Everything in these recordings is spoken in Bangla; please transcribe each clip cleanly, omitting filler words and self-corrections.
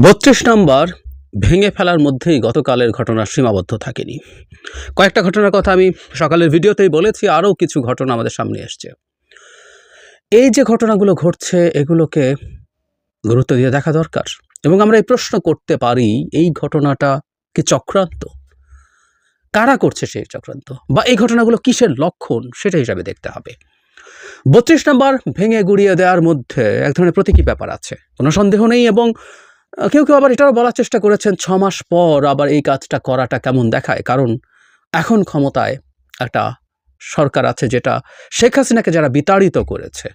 ৩২ নম্বর ভেঙে ফেলার মধ্যেই গতকালের ঘটনা সীমাবদ্ধ থাকেনি। কয়েকটা ঘটনার কথা আমি সকালের ভিডিওতেই বলেছি, আরও কিছু ঘটনা আমাদের সামনে এসছে। এই যে ঘটনাগুলো ঘটছে এগুলোকে গুরুত্ব দিয়ে দেখা দরকার, এবং আমরা এই প্রশ্ন করতে পারি, এই ঘটনাটা কি চক্রান্ত? কারা করছে সেই চক্রান্ত, বা এই ঘটনাগুলো কিসের লক্ষণ সেটা হিসাবে দেখতে হবে। ৩২ নম্বর ভেঙে গুড়িয়ে দেওয়ার মধ্যে এক ধরনের প্রতীকী ব্যাপার আছে, কোনো সন্দেহ নেই। এবং কেউ কেউ আবার এটাও বলার চেষ্টা করেছেন ৬ মাস পর আবার এই কাজটা করাটা কেমন দেখায়, কারণ এখন ক্ষমতায় একটা সরকার আছে যেটা শেখ হাসিনাকে যারা বিতাড়িত করেছে,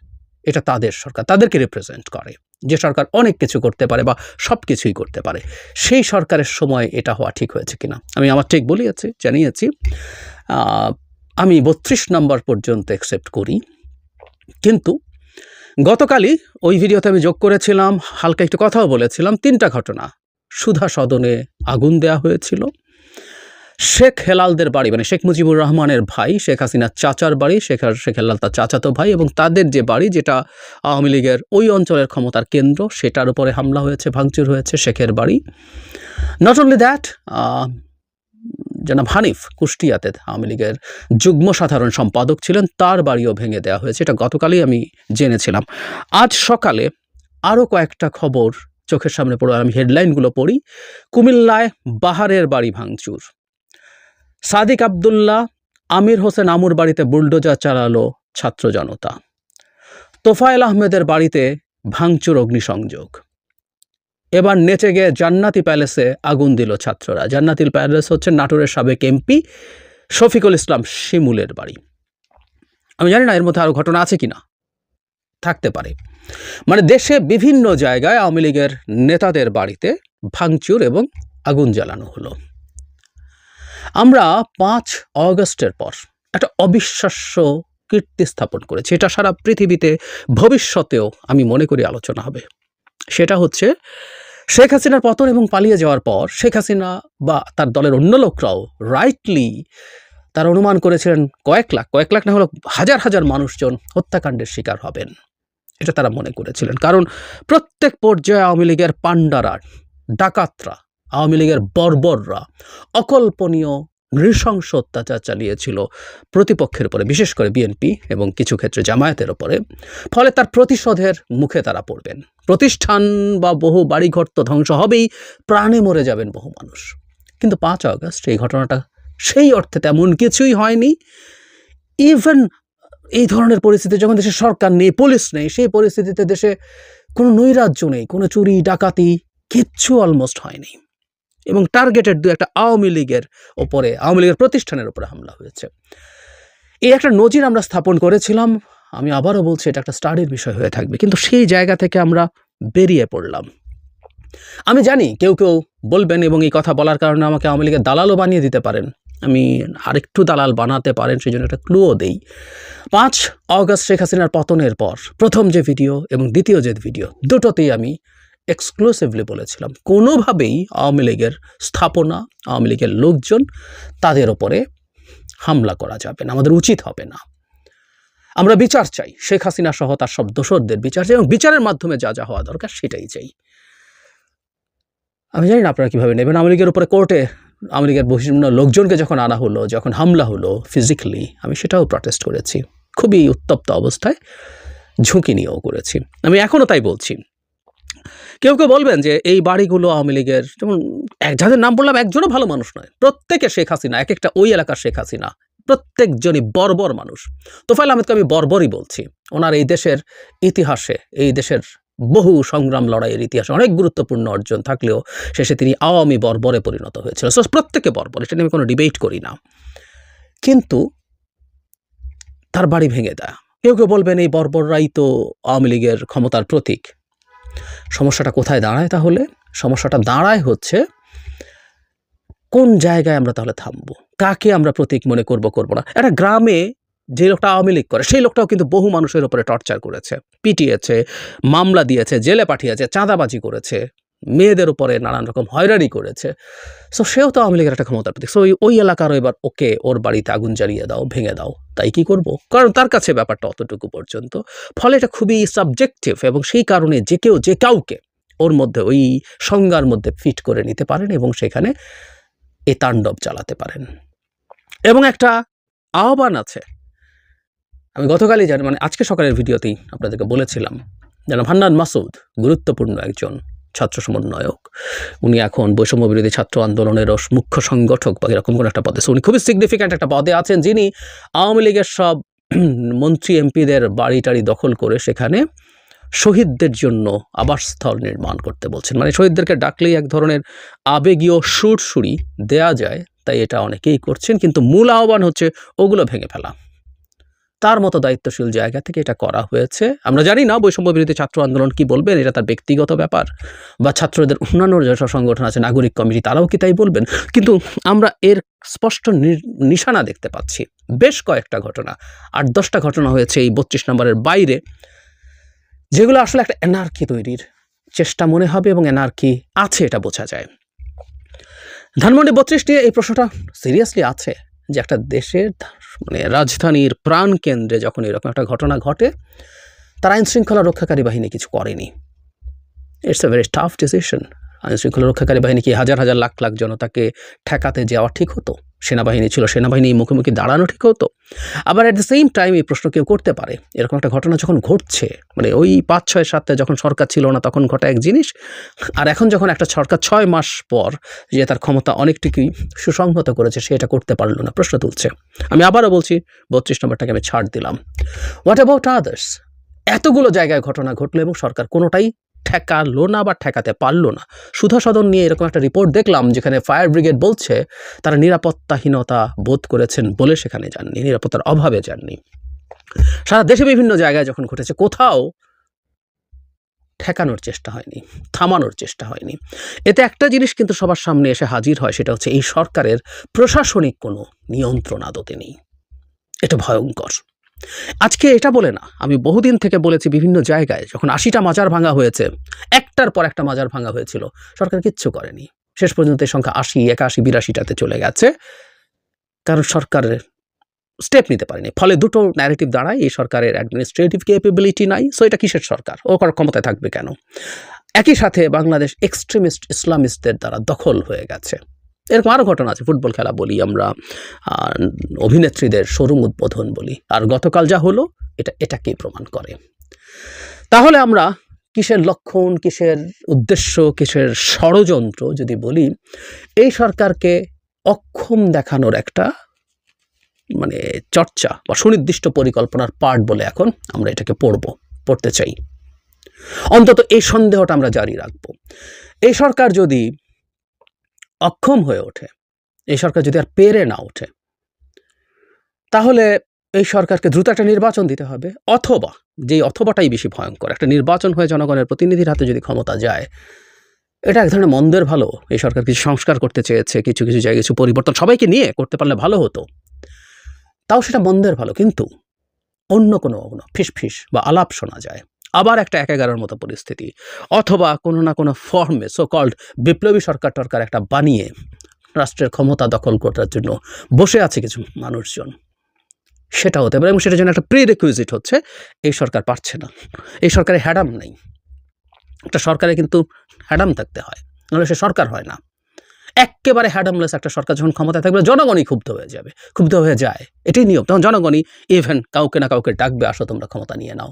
এটা তাদের সরকার, তাদেরকে রিপ্রেজেন্ট করে, যে সরকার অনেক কিছু করতে পারে বা সব কিছুই করতে পারে। সেই সরকারের সময় এটা হওয়া ঠিক হয়েছে কিনা আমি আমার ঠিক বলিয়েছি, জানিয়েছি। আমি ৩২ নম্বর পর্যন্ত অ্যাকসেপ্ট করি, কিন্তু গতকালই ওই ভিডিওতে আমি যোগ করেছিলাম, হালকা একটু কথাও বলেছিলাম। ৩টা ঘটনা। সুধা সদনে আগুন দেয়া হয়েছিল, শেখ হেলালদের বাড়ি, মানে শেখ মুজিবুর রহমানের ভাই শেখ হাসিনার চাচার বাড়ি, শেখ হেলাল তার চাচাতো ভাই, এবং তাদের যে বাড়ি যেটা আওয়ামী লীগের ওই অঞ্চলের ক্ষমতার কেন্দ্র, সেটার উপরে হামলা হয়েছে, ভাঙচুর হয়েছে শেখের বাড়ি। নট অনলি দ্যাট, জনাব হানিফ কুষ্টিয়াতে আওয়ামী লীগের যুগ্ম সাধারণ সম্পাদক ছিলেন, তার বাড়িও ভেঙে দেওয়া হয়েছে। এটা গতকালই আমি জেনেছিলাম। আজ সকালে আরও কয়েকটা খবর চোখের সামনে পড়ে, আমি হেডলাইনগুলো পড়ি। কুমিল্লায় বাহারের বাড়ি ভাঙচুর, সাদিক আবদুল্লাহ আমির হোসেন আমুর বাড়িতে বুলডোজার চালালো ছাত্র জনতা, তোফায়েল আহমেদের বাড়িতে ভাঙচুর, অগ্নিসংযোগ। এবার নেচে গিয়ে জান্নাতি প্যালেসে আগুন দিল ছাত্ররা। জান্নাতি প্যালেস হচ্ছে নাটোরের সাবেক এমপি শফিকুল ইসলাম শিমুলের বাড়ি। আমি জানি না এর মধ্যে আরও ঘটনা আছে কিনা, থাকতে পারে। মানে দেশে বিভিন্ন জায়গায় আওয়ামী লীগের নেতাদের বাড়িতে ভাঙচুর এবং আগুন জ্বালানো হলো। আমরা ৫ অগস্টের পর একটা অবিশ্বাস্য কীর্তি স্থাপন করেছি, এটা সারা পৃথিবীতে ভবিষ্যতেও আমি মনে করি আলোচনা হবে। সেটা হচ্ছে শেখ হাসিনার পতন এবং পালিয়ে যাওয়ার পর শেখ হাসিনা বা তার দলের অন্য লোকরাও রাইটলি তার অনুমান করেছিলেন কয়েক লাখ না হলো হাজার হাজার মানুষজন হত্যাকাণ্ডের শিকার হবেন, এটা তারা মনে করেছিলেন। কারণ প্রত্যেক পর্যায়ে আওয়ামী লীগের পাণ্ডারা, ডাকাতরা, আওয়ামী লীগের বর্বররা অকল্পনীয় নৃশংস অত্যাচার চালিয়েছিল প্রতিপক্ষের উপরে, বিশেষ করে বিএনপি এবং কিছু ক্ষেত্রে জামায়াতের উপরে। ফলে তার প্রতিশোধের মুখে তারা পড়বেন। প্রতিষ্ঠান বা বহু বাড়িঘর তো ধ্বংস হবেই, প্রাণে মরে যাবেন বহু মানুষ। কিন্তু ৫ আগস্ট এই ঘটনাটা সেই অর্থে তেমন কিছুই হয়নি। ইভেন এই ধরনের পরিস্থিতি যখন দেশে সরকার নেই, পুলিশ নেই, সেই পরিস্থিতিতে দেশে কোনো নৈরাজ্য নেই, কোনো চুরি ডাকাতি কিচ্ছু অলমোস্ট হয়নি, এবং টার্গেটেড দু একটা আওয়ামী লীগের ওপরে, আওয়ামী লীগের প্রতিষ্ঠানের উপরে হামলা হয়েছে। এই একটা নজির আমরা স্থাপন করেছিলাম। আমি আবারও বলছি, এটা একটা স্টাডির বিষয় হয়ে থাকবে, কিন্তু সেই জায়গা থেকে আমরা বেরিয়ে পড়লাম। আমি জানি কেউ কেউ বলবেন, এবং এই কথা বলার কারণে আমাকে আওয়ামী লীগের দালালও বানিয়ে দিতে পারেন, আমি আরেকটু দালাল বানাতে পারেন, সেই জন্য একটা ক্লুও দেই। ৫ অগস্ট শেখ হাসিনার পতনের পর প্রথম যে ভিডিও এবং দ্বিতীয় যে ভিডিও, দুটোতেই আমি এক্সক্লুসিভলি বলেছিলাম, কোনোভাবেই আওয়ামী লীগের স্থাপনা, আওয়ামী লীগের লোকজন, তাদের ওপরে হামলা করা যাবে না, আমাদের উচিত হবে না। আমরা বিচার চাই, শেখ হাসিনা সহ তার সব দোষরদের বিচার চাই, এবং বিচারের মাধ্যমে যা যা হওয়া দরকার সেটাই চাই। আমি জানি না আপনারা কীভাবে নেবেন। আওয়ামী লীগের উপরে কোর্টে আওয়ামী লীগের বিভিন্ন লোকজনকে যখন আনা হলো, যখন হামলা হলো ফিজিক্যালি, আমি সেটাও প্রটেস্ট করেছি, খুবই উত্তপ্ত অবস্থায়, ঝুঁকি নিয়েও করেছি। আমি এখনও তাই বলছি। কেউ কেউ বলবেন যে এই বাড়িগুলো আওয়ামী লীগের, যেমন যাদের নাম বললাম একজনও ভালো মানুষ নয়, প্রত্যেকে শেখ হাসিনা, এক একটা ওই এলাকার শেখ হাসিনা, প্রত্যেকজনই বর্বর মানুষ। তোফায়েল আহমেদকে আমি বর্বরই বলছি। ওনার এই দেশের ইতিহাসে, এই দেশের বহু সংগ্রাম লড়াইয়ের ইতিহাসে অনেক গুরুত্বপূর্ণ অর্জন থাকলেও শেষে তিনি আওয়ামী বর্বরে পরিণত হয়েছিল। সো প্রত্যেকে বর্বর, এটা নিয়ে আমি কোনো ডিবেট করি না, কিন্তু তার বাড়ি ভেঙে দেয়। কেউ কেউ বলবেন এই বর্বররাই তো আওয়ামী লীগের ক্ষমতার প্রতীক। সমস্যাটা কোথায় দাঁড়ায় তাহলে? সমস্যাটা দাঁড়ায় হচ্ছে কোন জায়গায় আমরা তাহলে থামবো, কাকে আমরা প্রতীক মনে করব না। একটা গ্রামে যে লোকটা আওয়ামী লীগ করে, সেই লোকটাও কিন্তু বহু মানুষের উপরে টর্চার করেছে, পিটিয়েছে, মামলা দিয়েছে, জেলে পাঠিয়েছে, চাঁদাবাজি করেছে, মেয়েদের উপরে নানান রকম হয়রানি করেছে। সো সেও তো আওয়ামী লীগের একটা ক্ষমতার প্রতীক। সো ওই এলাকারও এবার ওর বাড়িতে আগুন জ্বালিয়ে দাও, ভেঙে দাও, তাই কি করব? কারণ তার কাছে ব্যাপারটা অতটুকু পর্যন্ত। ফলে এটা খুবই সাবজেক্টিভ, এবং সেই কারণে যে কেউ যে কাউকে ওর মধ্যে ওই সংজ্ঞার মধ্যে ফিট করে নিতে পারেন এবং সেখানে এই তাণ্ডব চালাতে পারেন। এবং একটা আহ্বান আছে, আমি গতকালই জানি, মানে আজকে সকালের ভিডিওতেই আপনাদেরকে বলেছিলাম, যেন হান্নান মাসুদ গুরুত্বপূর্ণ একজন ছাত্র সমন্বয়ক, উনি এখন বৈষম্য বিরোধী ছাত্র আন্দোলনের মুখ্য সংগঠক বা এরকম কোনো একটা পদে, উনি খুবই সিগনিফিক্যান্ট একটা পদে আছেন, যিনি আওয়ামী লীগের সব মন্ত্রী এমপিদের বাড়ি টাড়ি দখল করে সেখানে শহীদদের জন্য আবাসস্থল নির্মাণ করতে বলছেন। মানে শহীদদেরকে ডাকলেই এক ধরনের আবেগীয় সুরসুরি দেয়া যায়, তাই এটা অনেকেই করছেন, কিন্তু মূল আহ্বান হচ্ছে ওগুলো ভেঙে ফেলা। তার মতো দায়িত্বশীল জায়গা থেকে এটা করা হয়েছে। আমরা জানি না বৈষম্য বিরোধী ছাত্র আন্দোলন কি বলবেন, এটা তার ব্যক্তিগত ব্যাপার, বা ছাত্রদের অন্যান্য যেসব সংগঠন আছে, নাগরিক কমিটি, তারাও কি তাই বলবেন, কিন্তু আমরা এর স্পষ্ট নিশানা দেখতে পাচ্ছি। বেশ কয়েকটা ঘটনা, 8-10টা ঘটনা হয়েছে এই 32 নম্বরের বাইরে, যেগুলো আসলে একটা এনার্কি তৈরির চেষ্টা মনে হবে, এবং এনার্কি আছে এটা বোঝা যায়। ধানমন্ডি 32 নিয়ে এই প্রশ্নটা সিরিয়াসলি আছে যে একটা দেশের মানে রাজধানীর প্রাণ কেন্দ্রে যখন এরকম একটা ঘটনা ঘটে, তার আইন শৃঙ্খলা রক্ষাকারী বাহিনী কিছু করেনি। It's a very tough decision. আইন শৃঙ্খলা রক্ষাকারী বাহিনী কি হাজার হাজার লাখ লাখ জনতাকে ঠেকাতে যাওয়া ঠিক হতো? সেনাবাহিনী ছিল, সেনাবাহিনী মুখোমুখি দাঁড়ানো ঠিক হতো? আবার অ্যাট দ্য সেম টাইম এই প্রশ্ন কেউ করতে পারে, এরকম একটা ঘটনা যখন ঘটছে, মানে ওই 5-6-7 যখন সরকার ছিল না তখন ঘটা এক জিনিস, আর এখন যখন একটা সরকার 6 মাস পর যে তার ক্ষমতা অনেকটুকুই সুসংহত করেছে, সে এটা করতে পারলো না, প্রশ্ন তুলছে। আমি আবারও বলছি, 32 নম্বরটাকে আমি ছাড় দিলাম। What about others? এতগুলো জায়গায় ঘটনা ঘটলো এবং সরকার কোনোটাই ঠেকালো না বা ঠেকাতে পারলো না। সুধা সদন নিয়ে এরকম একটা রিপোর্ট দেখলাম যেখানে ফায়ার ব্রিগেড বলছে তারা নিরাপত্তাহীনতা বোধ করেছেন বলে সেখানে যাননি, নিরাপত্তার অভাবে যাননি। সারা দেশে বিভিন্ন জায়গায় যখন ঘটেছে, কোথাও ঠেকানোর চেষ্টা হয়নি, থামানোর চেষ্টা হয়নি। এতে একটা জিনিস কিন্তু সবার সামনে এসে হাজির হয়, সেটা হচ্ছে এই সরকারের প্রশাসনিক কোনো নিয়ন্ত্রণ আদতে নেই। এটা ভয়ঙ্কর। আজকে এটা বলে না, আমি বহুদিন থেকে বলেছি বিভিন্ন জায়গায়, যখন 80টা মাজার ভাঙা হয়েছে, একটার পর একটা মাজার ভাঙা হয়েছিল, সরকার কিচ্ছু করেনি। শেষ পর্যন্ত এই সংখ্যা 80, 81, 82টাতে চলে গেছে, কারণ সরকারের স্টেপ নিতে পারেনি। ফলে দুটো ন্যারেটিভ দাঁড়ায়, এই সরকারের অ্যাডমিনিস্ট্রেটিভ ক্যাপেবিলিটি নাই, সো এটা কিসের সরকার, ও ক্ষমতায় থাকবে কেন? একই সাথে বাংলাদেশ এক্সট্রিমিস্ট ইসলামিস্টদের দ্বারা দখল হয়ে গেছে। এরকম আরও ঘটনা আছে, ফুটবল খেলা বলি আমরা, অভিনেত্রীদের শোরুম উদ্বোধন বলি, আর গতকাল যা হলো এটাকেই প্রমাণ করে। তাহলে আমরা কিসের লক্ষণ, কিসের উদ্দেশ্য, কিসের ষড়যন্ত্র যদি বলি, এই সরকারকে অক্ষম দেখানোর একটা মানে চর্চা বা সুনির্দিষ্ট পরিকল্পনার পার্ট বলে এখন আমরা এটাকে পড়তে চাই। অন্তত এই সন্দেহটা আমরা জারি রাখব। এই সরকার যদি অক্ষম হয়ে ওঠে, এই সরকার যদি আর পেরে না ওঠে, তাহলে এই সরকারকে দ্রুত একটা নির্বাচন দিতে হবে, অথবা যেই অথবাটাই বেশি ভয়ঙ্কর, একটা নির্বাচন হয়ে জনগণের প্রতিনিধির হাতে যদি ক্ষমতা যায়, এটা এক ধরনের মন্দের ভালো। এই সরকার কিছু সংস্কার করতে চেয়েছে, কিছু কিছু জায়গায় কিছু পরিবর্তন সবাইকে নিয়ে করতে পারলে ভালো হতো, তাও সেটা মন্দের ভালো। কিন্তু অন্য কোনো ফিসফিস বা আলাপ শোনা যায়, আবার একটা 1-11 মতো পরিস্থিতি, অথবা কোনো না কোনো ফর্মে সো কল্ড বিপ্লবী সরকার টরকার একটা বানিয়ে রাষ্ট্রের ক্ষমতা দখল করার জন্য বসে আছে কিছু মানুষজন, সেটা হতে পারে। এবং সেটার জন্য একটা প্রিরিকুইজিট হচ্ছে এই সরকার পারছে না, এই সরকারে হ্যাডাম নেই। একটা সরকারে কিন্তু হ্যাডাম থাকতে হয়, নাহলে সে সরকার হয় না। একেবারে হ্যাডামলেস একটা সরকার যখন ক্ষমতায় থাকবে, জনগণই ক্ষুব্ধ হয়ে যাবে, ক্ষুব্ধ হয়ে যায়, এটাই নিয়ম। তখন জনগণই ইভেন কাউকে না কাউকে ডাকবে, আসো তোমরা ক্ষমতা নিয়ে নাও।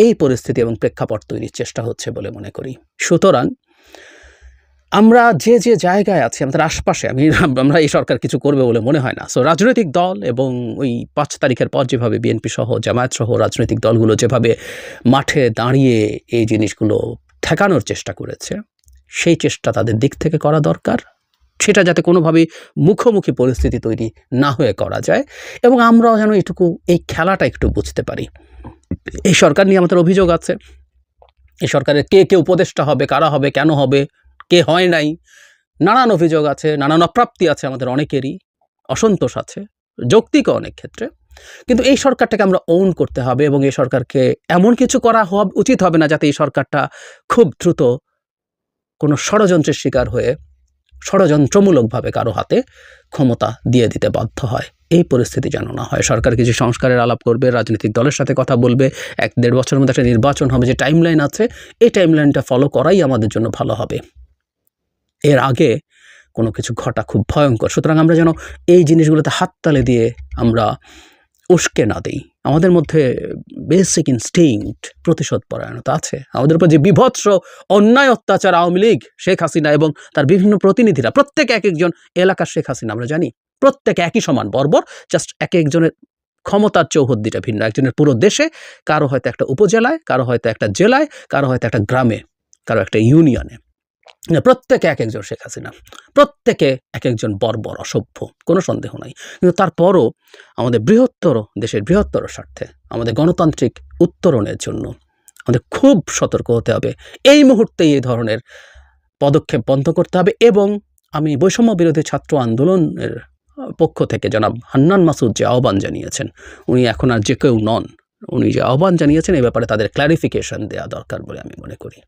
এই পরিস্থিতি এবং প্রেক্ষাপট তৈরির চেষ্টা হচ্ছে বলে মনে করি। সুতরাং আমরা যে যে জায়গায় আছি, আমাদের আশপাশে, আমরা এই সরকার কিছু করবে বলে মনে হয় না। সো রাজনৈতিক দল এবং ওই 5 তারিখের পর যেভাবে বিএনপি সহ জামায়াত সহ রাজনৈতিক দলগুলো যেভাবে মাঠে দাঁড়িয়ে এই জিনিসগুলো ঠেকানোর চেষ্টা করেছে, সেই চেষ্টা তাদের দিক থেকে করা দরকার, সেটা যাতে কোনোভাবেই মুখোমুখি পরিস্থিতি তৈরি না হয়ে করা যায়। এবং আমরাও যেন এই খেলাটা একটু বুঝতে পারি। এই সরকার নিয়ে আমাদের অভিযোগ আছে, এই সরকারের কে উপদেষ্টা হবে, কারা হবে, কেন হবে, কে হয় নাই, নানান অভিযোগ আছে, নানান অপ্রাপ্তি আছে, আমাদের অনেকেরই অসন্তোষ আছে যৌক্তিক অনেক ক্ষেত্রে। কিন্তু এই সরকারটাকে আমরা ওন করতে হবে, এবং এই সরকারকে এমন কিছু করা উচিত হবে না যাতে এই সরকারটা খুব দ্রুত কোনো ষড়যন্ত্রের শিকার হয়ে ষড়যন্ত্রমূলকভাবে কারো হাতে ক্ষমতা দিয়ে দিতে বাধ্য হয়। এই পরিস্থিতি যেন না হয়। সরকার কিছু সংস্কারের আলাপ করবে, রাজনৈতিক দলের সাথে কথা বলবে, 1-1.5 বছরের মধ্যে একটা নির্বাচন হবে, যে টাইমলাইন আছে এই টাইমলাইনটা ফলো করাই আমাদের জন্য ভালো হবে। এর আগে কোনো কিছু ঘটা খুব ভয়ঙ্কর। সুতরাং আমরা যেন এই জিনিসগুলোতে হাততালি দিয়ে আমরা উস্কে না দিই। আমাদের মধ্যে বেসিক ইনস্টিংক্ট প্রতিশোধ পরায়ণতা আছে। আমাদের উপর যে বিভৎস অন্যায় অত্যাচার আওয়ামী লীগ, শেখ হাসিনা এবং তার বিভিন্ন প্রতিনিধিরা, প্রত্যেকে এক একজন এলাকার শেখ হাসিনা আমরা জানি, প্রত্যেকে একই সমান বর্বর, জাস্ট এক একজনের ক্ষমতার চৌহদ্দিটা ভিন্ন। একজনের পুরো দেশে, কারো হয়তো একটা উপজেলায়, কারো হয়তো একটা জেলায়, কারো হয়তো একটা গ্রামে, কারো একটা ইউনিয়নে। প্রত্যেকে এক একজন শেখ হাসিনা, প্রত্যেকে এক একজন বর্বর অসভ্য, কোনো সন্দেহ নাই। কিন্তু তারপরও আমাদের বৃহত্তর দেশের বৃহত্তর স্বার্থে, আমাদের গণতান্ত্রিক উত্তরণের জন্য আমাদের খুব সতর্ক হতে হবে। এই মুহূর্তে এই ধরনের পদক্ষেপ বন্ধ করতে হবে। এবং আমি বৈষম্য বিরোধী ছাত্র আন্দোলনের পক্ষ থেকে জনাব হান্নান মাসুদ যে আহ্বান জানিয়েছেন, উনি এখন আর যে কেউ নন, উনি যে আহ্বান জানিয়েছেন এই ব্যাপারে তাদের ক্ল্যারিফিকেশন দেওয়া দরকার বলে আমি মনে করি।